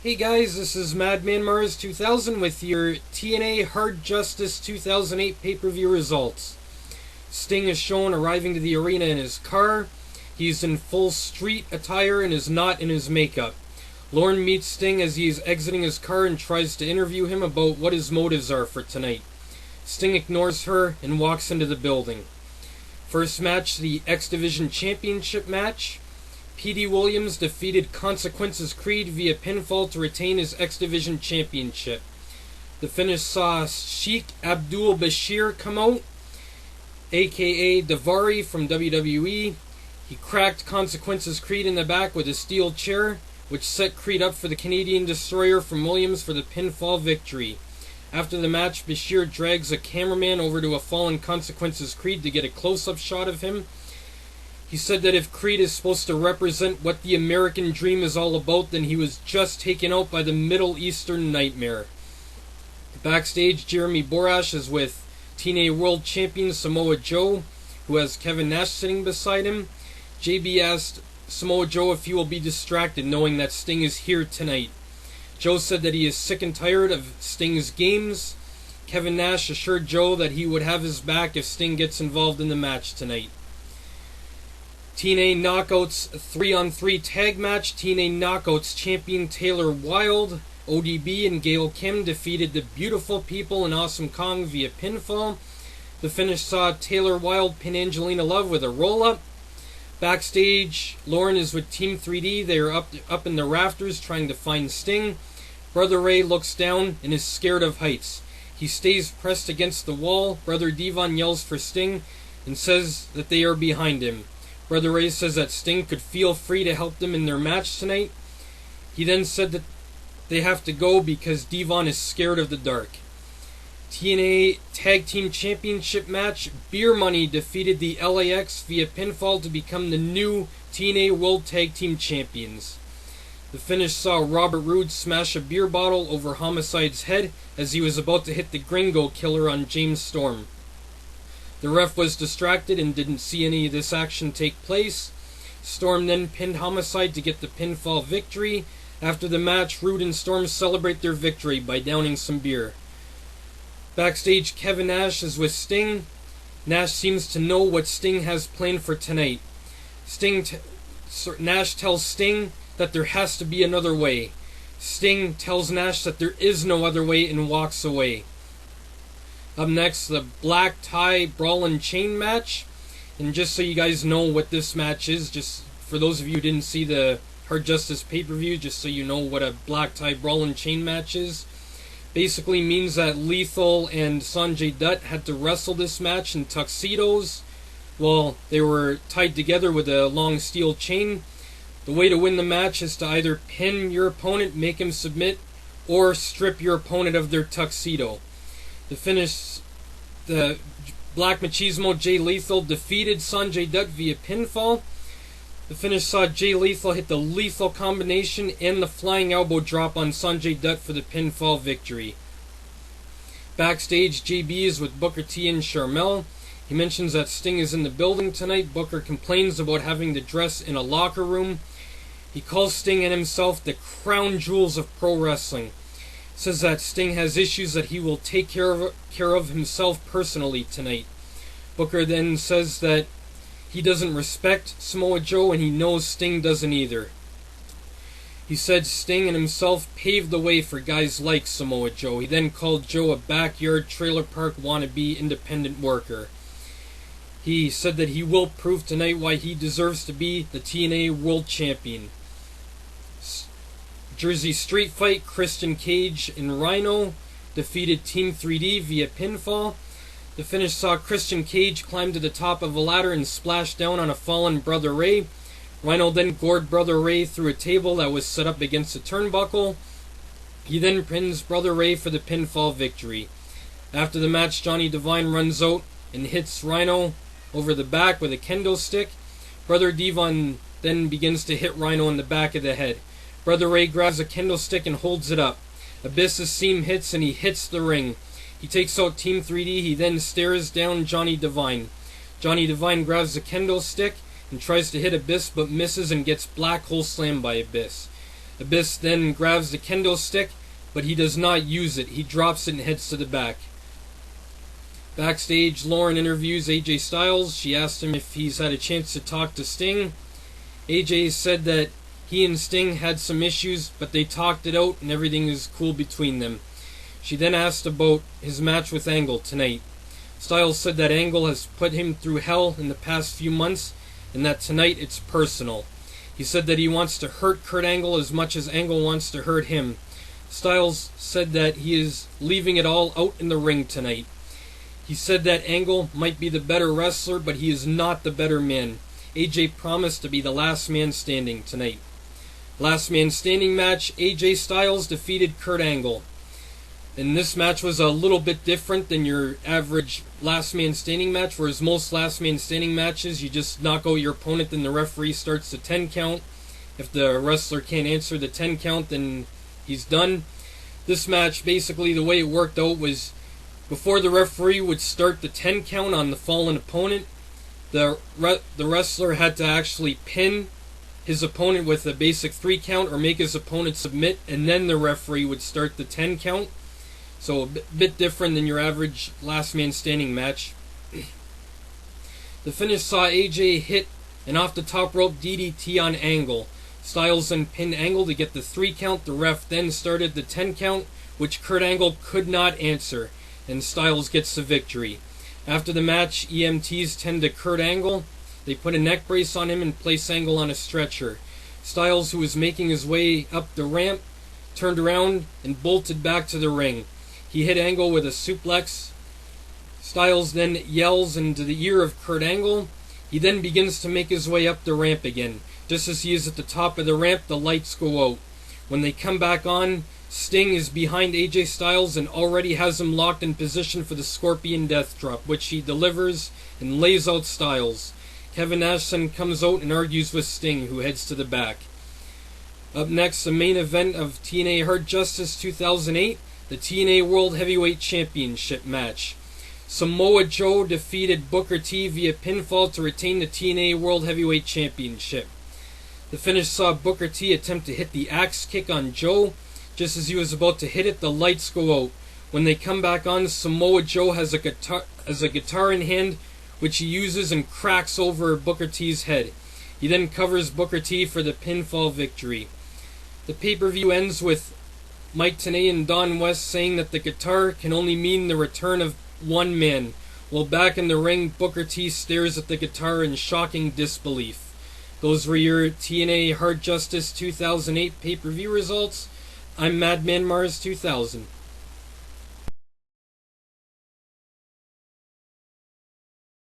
Hey guys, this is Madman Mars 2000 with your TNA Hard Justice 2008 pay-per-view results. Sting is shown arriving to the arena in his car. He's in full street attire and is not in his makeup. Lauren meets Sting as he is exiting his car and tries to interview him about what his motives are for tonight. Sting ignores her and walks into the building. First match, the X Division Championship match. P.D. Williams defeated Consequences Creed via pinfall to retain his X Division Championship. The finish saw Sheikh Abdul Bashir come out, aka Daivari from WWE. He cracked Consequences Creed in the back with a steel chair, which set Creed up for the Canadian Destroyer from Williams for the pinfall victory. After the match, Bashir drags a cameraman over to a fallen Consequences Creed to get a close-up shot of him. He said that if Creed is supposed to represent what the American dream is all about, then he was just taken out by the Middle Eastern nightmare. Backstage, Jeremy Borash is with TNA World Champion Samoa Joe, who has Kevin Nash sitting beside him. JB asked Samoa Joe if he will be distracted knowing that Sting is here tonight. Joe said that he is sick and tired of Sting's games. Kevin Nash assured Joe that he would have his back if Sting gets involved in the match tonight. TNA Knockouts 3-on-3 tag match. TNA Knockouts champion Taylor Wilde, ODB, and Gail Kim defeated the Beautiful People and Awesome Kong via pinfall. The finish saw Taylor Wilde pin Angelina Love with a roll-up. Backstage, Lauren is with Team 3D. They are up in the rafters trying to find Sting. Brother Ray looks down and is scared of heights. He stays pressed against the wall. Brother Devon yells for Sting and says that they are behind him. Brother Ray says that Sting could feel free to help them in their match tonight. He then said that they have to go because Devon is scared of the dark. TNA Tag Team Championship match. Beer Money defeated the LAX via pinfall to become the new TNA World Tag Team Champions. The finish saw Robert Roode smash a beer bottle over Homicide's head as he was about to hit the Gringo Killer on James Storm. The ref was distracted and didn't see any of this action take place. Storm then pinned Homicide to get the pinfall victory. After the match, Roode and Storm celebrate their victory by downing some beer. Backstage, Kevin Nash is with Sting. Nash seems to know what Sting has planned for tonight. Nash tells Sting that there has to be another way. Sting tells Nash that there is no other way and walks away. Up next, the Black Tie Brawl and Chain match. And just so you guys know what this match is, just for those of you who didn't see the Hard Justice pay-per-view, just so you know what a Black Tie Brawl and Chain match is. Basically means that Lethal and Sanjay Dutt had to wrestle this match in tuxedos. Well, they were tied together with a long steel chain. The way to win the match is to either pin your opponent, make him submit, or strip your opponent of their tuxedo. The finish, the Black Machismo Jay Lethal defeated Sanjay Dutt via pinfall. The finish saw Jay Lethal hit the lethal combination and the flying elbow drop on Sanjay Dutt for the pinfall victory. Backstage, JB is with Booker T and Sharmell. He mentions that Sting is in the building tonight. Booker complains about having to dress in a locker room. He calls Sting and himself the crown jewels of pro wrestling. Says that Sting has issues that he will take care of himself personally tonight. Booker then says that he doesn't respect Samoa Joe and he knows Sting doesn't either. He said Sting and himself paved the way for guys like Samoa Joe. He then called Joe a backyard trailer park wannabe independent worker. He said that he will prove tonight why he deserves to be the TNA World Champion. Jersey Street Fight, Christian Cage and Rhino defeated Team 3D via pinfall. The finish saw Christian Cage climb to the top of a ladder and splash down on a fallen Brother Ray. Rhino then gored Brother Ray through a table that was set up against a turnbuckle. He then pins Brother Ray for the pinfall victory. After the match, Johnny Devine runs out and hits Rhino over the back with a kendo stick. Brother Devon then begins to hit Rhino in the back of the head. Brother Ray grabs a kendo stick and holds it up. Abyss's seam hits and he hits the ring. He takes out Team 3D. He then stares down Johnny Devine. Johnny Devine grabs the kendo stick and tries to hit Abyss but misses and gets black hole slammed by Abyss. Abyss then grabs the kendo stick, but he does not use it. He drops it and heads to the back. Backstage, Lauren interviews AJ Styles. She asked him if he's had a chance to talk to Sting. AJ said that he and Sting had some issues, but they talked it out and everything is cool between them. She then asked about his match with Angle tonight. Styles said that Angle has put him through hell in the past few months and that tonight it's personal. He said that he wants to hurt Kurt Angle as much as Angle wants to hurt him. Styles said that he is leaving it all out in the ring tonight. He said that Angle might be the better wrestler, but he is not the better man. AJ promised to be the last man standing tonight. Last man standing match, AJ Styles defeated Kurt Angle. And this match was a little bit different than your average last man standing match, whereas most last man standing matches, you just knock out your opponent and the referee starts the 10 count. If the wrestler can't answer the 10 count, then he's done. This match, basically the way it worked out was before the referee would start the 10 count on the fallen opponent, the wrestler had to actually pin his opponent with a basic 3 count or make his opponent submit, and then the referee would start the 10 count. So a bit different than your average last man standing match. The finish saw AJ hit an off the top rope DDT on Angle. Styles then pinned Angle to get the 3 count. The ref then started the 10 count, which Kurt Angle could not answer, and Styles gets the victory. After the match, EMTs tend to Kurt Angle. They put a neck brace on him and place Angle on a stretcher. Styles, who was making his way up the ramp, turned around and bolted back to the ring. He hit Angle with a suplex. Styles then yells into the ear of Kurt Angle. He then begins to make his way up the ramp again. Just as he is at the top of the ramp, the lights go out. When they come back on, Sting is behind AJ Styles and already has him locked in position for the Scorpion Death Drop, which he delivers and lays out Styles. Kevin Nash then comes out and argues with Sting, who heads to the back. Up next, the main event of TNA Hard Justice 2008, the TNA World Heavyweight Championship match. Samoa Joe defeated Booker T via pinfall to retain the TNA World Heavyweight Championship. The finish saw Booker T attempt to hit the axe kick on Joe. Just as he was about to hit it, the lights go out. When they come back on, Samoa Joe has a guitar in hand, which he uses and cracks over Booker T's head. He then covers Booker T for the pinfall victory. The pay-per-view ends with Mike Tenay and Don West saying that the guitar can only mean the return of one man. While back in the ring, Booker T stares at the guitar in shocking disbelief. Those were your TNA Hard Justice 2008 pay-per-view results. I'm Madman Mars 2000.